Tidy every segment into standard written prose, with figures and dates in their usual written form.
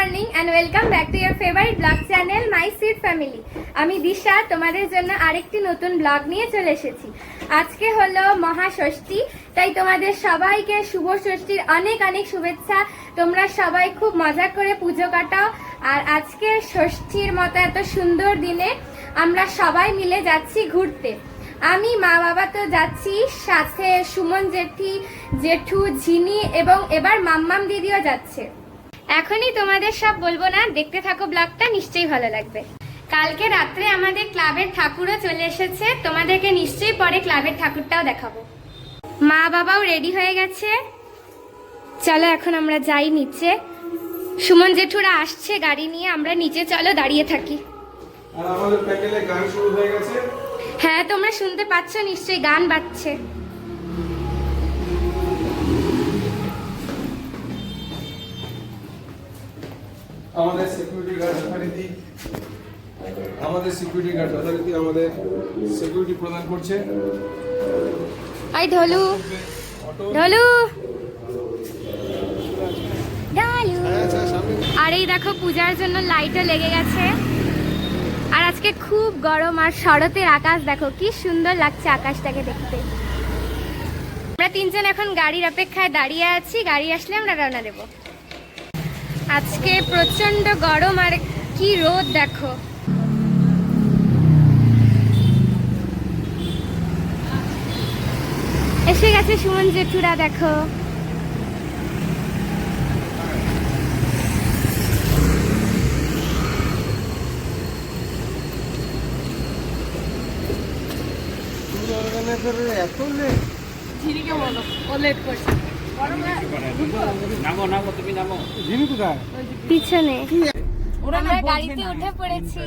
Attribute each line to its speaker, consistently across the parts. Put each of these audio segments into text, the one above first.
Speaker 1: Morning and welcome back to year favourite blog channel my sweet family. আমি দিশা তোমাদের জন্য আরেকটি নতুন ব্লগ নিয়ে চলে এসেছি। আজকে হলো মহাষষ্ঠী, তাই তোমাদের সবাইকে শুভ ষষ্ঠীর অনেক অনেক শুভেচ্ছা। তোমরা সবাই খুব মজা করে পুজো কাটাও। আর আজকে ষষ্ঠীর মতো এত সুন্দর দিনে আমরা সবাই মিলে যাচ্ছি ঘুরতে। আমি মা বাবা তো যাচ্ছি, সাথে সুমন জেঠু ঝিনি এবং এবার মাম্মাম দিদিও যাচ্ছে। এখনই তোমাদের সব বলবো না, দেখতে থাকো ব্লগটা, নিশ্চয়ই ভালো লাগবে। কালকে রাত্রে আমাদের ক্লাবের ঠাকুরও চলে এসেছে, তোমাদেরকে নিশ্চয়ই পরে ক্লাবের ঠাকুরটাও দেখাবো। মা বাবাও রেডি হয়ে গেছে, চলো এখন আমরা যাই নিচে। সুমন জেঠুরা আসছে গাড়ি নিয়ে, আমরা নিচে চলো দাঁড়িয়ে থাকি।
Speaker 2: আর আমাদের প্যান্ডেলে গান শুরু হয়ে গেছে।
Speaker 1: হ্যাঁ, তোমরা শুনতে পাচ্ছ নিশ্চয়ই, গান বাজছে।
Speaker 2: আমাদের সিকিউরিটি গার্ড যথারীতি আমাদের সিকিউরিটি প্রদান করছে।
Speaker 1: আই ঢোলু ঢোলু ঢালু। আর এই দেখো পূজার জন্য লাইটও লেগে গেছে। আর আজকে খুব গরম, আর শরতের আকাশ দেখো কি সুন্দর লাগছে আকাশটাকে দেখতে। আমরা তিনজন এখন গাড়ির অপেক্ষায় দাঁড়িয়ে আছি, গাড়ি আসলে আমরা রওনা দেব। আজকে প্রচন্ড গরম আর কি রোদ দেখো। এসে গেছে সুমন জেঠুরা, দেখো। পিছনে আমরা গাড়িতে উঠে পড়েছি।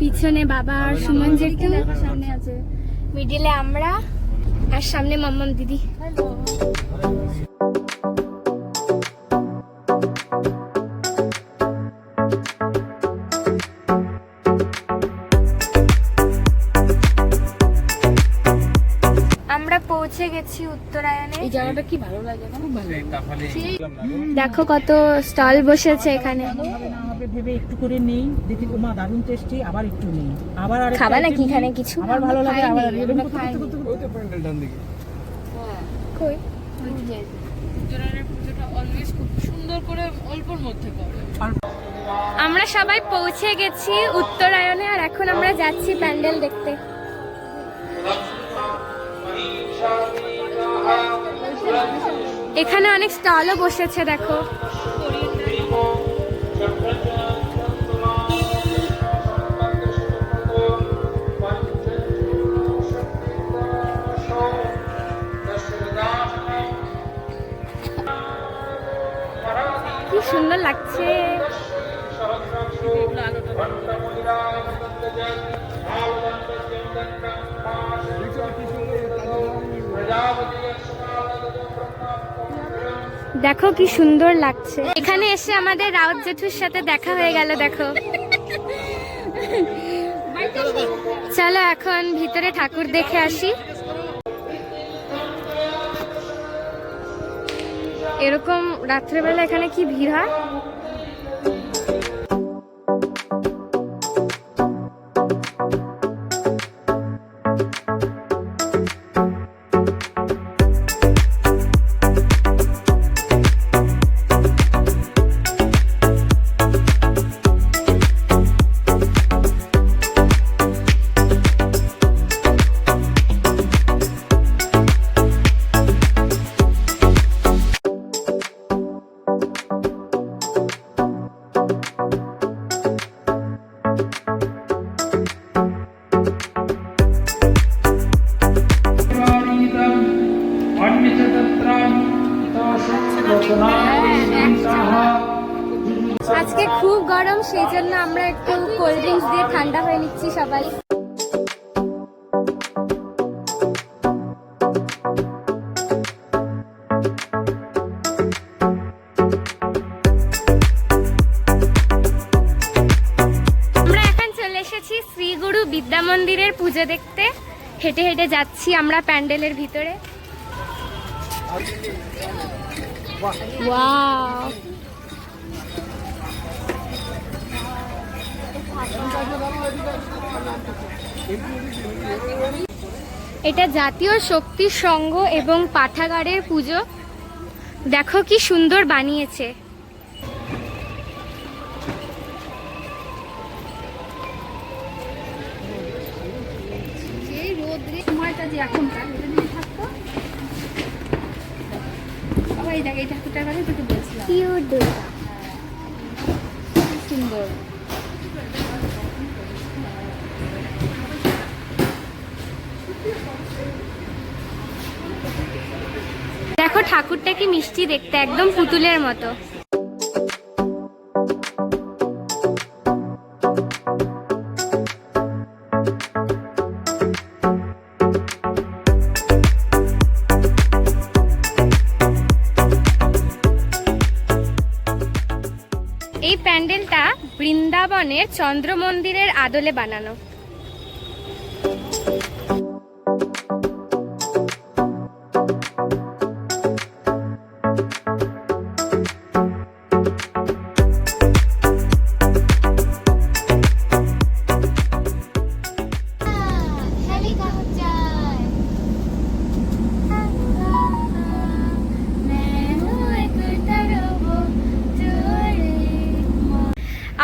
Speaker 1: পিছনে বাবা আর সুমন জেঠু, সামনে আছে মিডিলে আমরা, আর সামনে মাম্মাম দিদি। আমরা পৌঁছে গেছি উত্তরায়ণে। এই জায়গাটা কি ভালো লাগে না? খুব ভালো। দেখো কত স্টল বসেছে এখানে।
Speaker 3: ভেবে একটু করে নেই, দেখি তোমার দারুণ টেস্টি, আবার একটু নেই, আবার আর
Speaker 1: খাবা নাকি এখানে কিছু?
Speaker 3: আমার ভালো লাগে, আবার এরকম
Speaker 2: ওই তো প্যান্ডেল ডান দিকে।
Speaker 1: কই
Speaker 3: পুজোটা অলওয়েজ খুব সুন্দর করে অল্পর মধ্যে করে।
Speaker 1: আমরা সবাই পৌঁছে গেছি উত্তরায়ণে, আর এখন আমরা যাচ্ছি প্যান্ডেল দেখতে। এখানে অনেক স্টলও বসেছে দেখো। কি সুন্দর লাগছে। দেখো কি সুন্দর লাগছে। এখানে এসে আমাদের রাউত জেঠুর সাথে দেখা হয়ে গেল, দেখো। চলো এখন ভিতরে ঠাকুর দেখে আসি। এরকম রাত্রেবেলা এখানে কি ভিড় হয়। আজকে খুব গরম, সেই জন্য আমরা একটু কোল্ড ড্রিঙ্কস দিয়ে ঠান্ডা হয়ে নিচ্ছি সবাই। আমরা এখন চলে এসেছি শ্রী গুরু বিদ্যা মন্দিরের পুজো দেখতে। হেঁটে হেঁটে যাচ্ছি আমরা প্যান্ডেলের ভিতরে। ওয়াও, এটা জাতীয় শক্তি সংঘ এবং পাঠাগারের পুজো। দেখো কি সুন্দর বানিয়েছে। এই রোদ্রে সময়টা যে এখনকার, এটা যদি থাকতো, আবার এই জায়গায় ঠাকুরটার কথা তোকে বলছিলাম, সুন্দর। দেখো ঠাকুরটা কি মিষ্টি দেখতে, একদম পুতুলের মতো। এই প্যান্ডেলটা বৃন্দাবনের চন্দ্র মন্দিরের আদলে বানানো।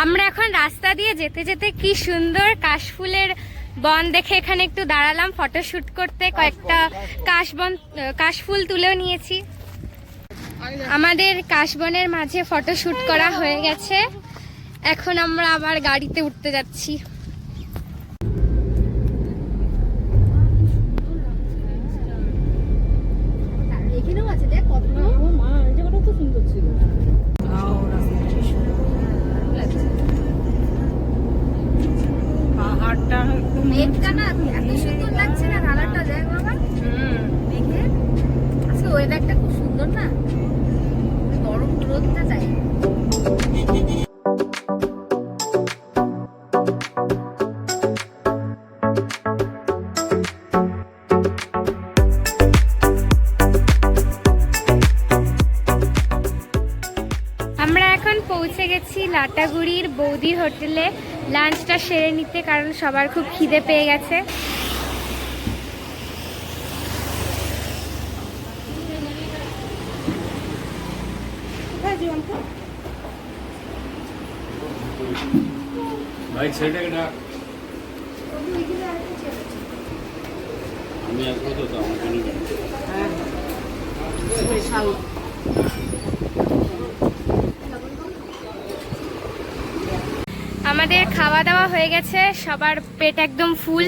Speaker 1: আমরা এখন রাস্তা দিয়ে যেতে যেতে কি সুন্দর কাশফুলের বন দেখে এখানে একটু দাঁড়ালাম ফটোশুট করতে, কয়েকটা কাশফুল তুলেও নিয়েছি। আমাদের কাশবনের মাঝে ফটোশুট করা হয়ে গেছে, এখন আমরা আবার গাড়িতে উঠতে যাচ্ছি। এখানেও আছে, দেখ কত
Speaker 3: মা, এই জায়গাটা তো সুন্দর ছিল। পাহাড়টা
Speaker 1: মেঘটা না এত সুন্দর লাগছে না, কালারটা দেখ বাবা মেঘে। আজকে ওয়েদারটা খুব সুন্দর না, গরম রোদটা যায়। আমরা এখন পৌঁছে গেছি লাটাগুড়ির বৌদির হোটেলে লাঞ্চটা সেরে নিতে, কারণ সবার খুব খিদে পেয়ে গেছে।
Speaker 4: ভাই ছেলেটাকে ডাক, আমি আসবো তো আমার জন্য।
Speaker 3: স্পেশাল
Speaker 1: আমাদের খাওয়া দাওয়া হয়ে গেছে, সবার পেট একদম ফুল।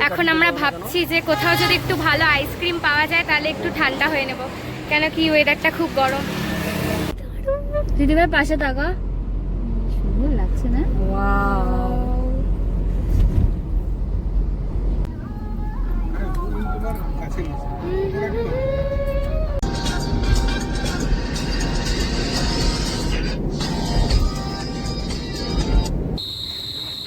Speaker 1: এখন আমরা ভাবছি যে কোথাও যদি একটু ভালো আইসক্রিম পাওয়া যায় তাহলে একটু ঠান্ডা হয়ে নেব, কেন কি ওয়েদারটা খুব গরম। দিদিভাই পাশে থাকো, সুন্দর লাগছে না?
Speaker 3: ওয়াও,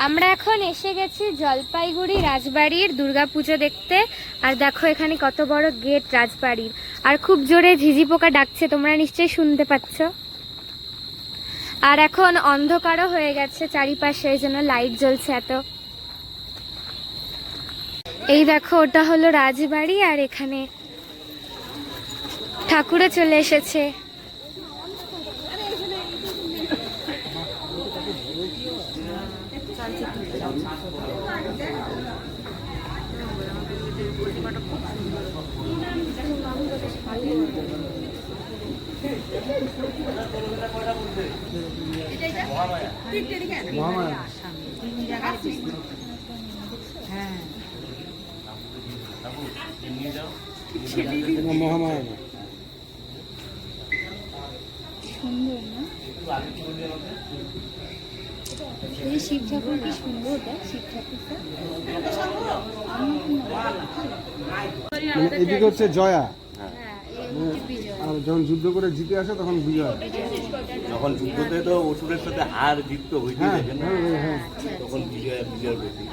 Speaker 1: আমরা এখন এসে গেছি জলপাইগুড়ি রাজবাড়ির দুর্গাপুজো দেখতে। আর দেখো এখানে কত বড় গেট রাজবাড়ির, আর খুব জোরে ঝিঝি পোকা ডাকছে, তোমরা নিশ্চয়ই শুনতে পাচ্ছ। আর এখন অন্ধকারও হয়ে গেছে চারিপাশে, এই জন্য লাইট জ্বলছে এত। এই দেখো ওটা হলো রাজবাড়ি, আর এখানে ঠাকুরও চলে এসেছে।
Speaker 2: মহামায়া না,
Speaker 1: সুন্দর না? এই শিব ঠাকুর কি সুন্দর, দেখ শিব ঠাকুরটা।
Speaker 2: মানে এদিকে হচ্ছে জয়া, আর যখন যুদ্ধ করে জিতে আসে তখন বিজয়।
Speaker 4: যখন যুদ্ধতে তো অসুরের সাথে হার জিতত হইতে
Speaker 2: হ্যাঁ
Speaker 4: দেখেন না,
Speaker 2: হ্যাঁ হ্যাঁ,
Speaker 4: তখন বিজয়ের প্রতীক।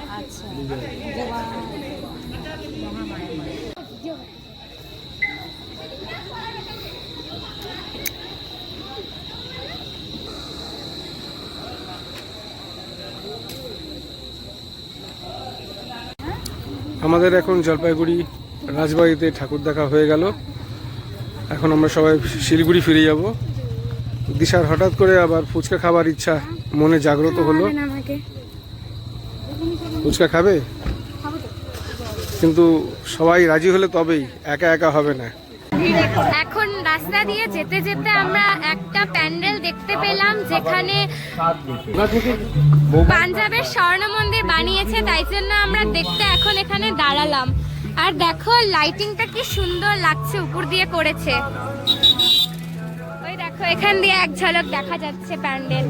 Speaker 2: আমাদের এখন জলপাইগুড়ি রাজবাড়িতে ঠাকুর দেখা হয়ে গেল। এখন আমরা সবাই শিলিগুড়ি ফিরে যাব। দিশার হঠাৎ করে আবার ফুচকা খাবার ইচ্ছা মনে জাগ্রত হলো।
Speaker 1: আমাকে
Speaker 2: ফুচকা খাবে, কিন্তু সবাই রাজি হলে তবেই, একা একা হবে না।
Speaker 1: এখন রাস্তা দিয়ে যেতে যেতে আমরা একটা প্যান্ডেল দেখতে পেলাম, যেখানে পাঞ্জাবের স্বর্ণ মন্দির বানিয়েছে, তাই জন্য আমরা দেখতে এখন এখানে দাঁড়ালাম। আর দেখো লাইটিংটা কি সুন্দর লাগছে, উপর দিয়ে করেছে। ওই দেখো এখান দিয়ে এক ঝলক দেখা যাচ্ছে প্যান্ডেল।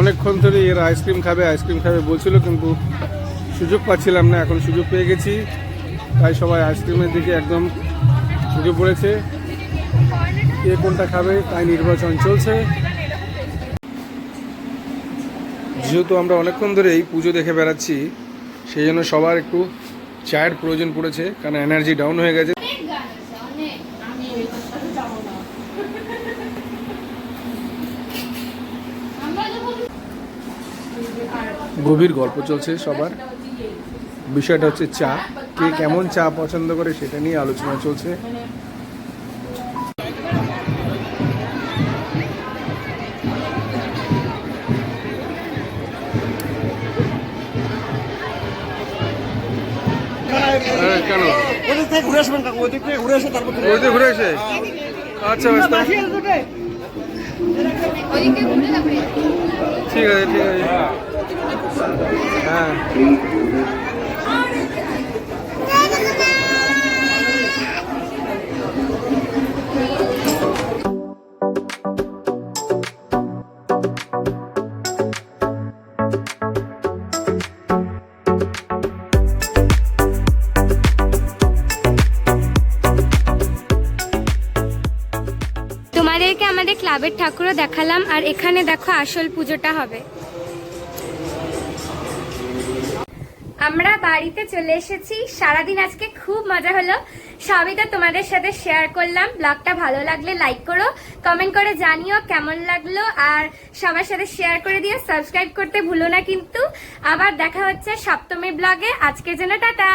Speaker 2: অনেকক্ষণ ধরে এর আইসক্রিম খাবে বলছিল, কিন্তু সুযোগ পাচ্ছিলাম না। এখন সুযোগ পেয়ে গেছি, তাই সবাই আইসক্রিমের দিকে একদম ঢুকে পড়েছে। কে কোনটা খাবে তাই নির্বাচন চলছে। যেহেতু আমরা অনেকক্ষণ ধরে এই পুজো দেখে বেড়াচ্ছি, সেই জন্য সবার একটু চায়ের প্রয়োজন পড়েছে, কারণ এনার্জি ডাউন হয়ে গেছে। গভীর গল্প চলছে সবার। বিষয়টা হচ্ছে চা, কে কেমন চা পছন্দ করে সেটা নিয়ে আলোচনা চলছে। কেন
Speaker 5: ওদিক থেকে ঘুরে আসবেন কাকু, ওদিক থেকে ঘুরে এসে তারপর
Speaker 2: ওইদিকে ঘুরে এসে? আচ্ছা ঠিক আছে হ্যাঁ।
Speaker 1: তোমাদেরকে আমাদের ক্লাবের ঠাকুরও দেখালাম, আর এখানে দেখো আসল পুজোটা হবে। আমরা বাড়িতে চলে এসেছি। সারাদিন আজকে খুব মজা হলো, সবই তো তোমাদের সাথে শেয়ার করলাম। ব্লগটা ভালো লাগলে লাইক করো, কমেন্ট করে জানিও কেমন লাগলো, আর সবার সাথে শেয়ার করে দিও। সাবস্ক্রাইব করতে ভুলো না কিন্তু। আবার দেখা হচ্ছে সপ্তমীর ব্লগে। আজকের জন্য টাটা।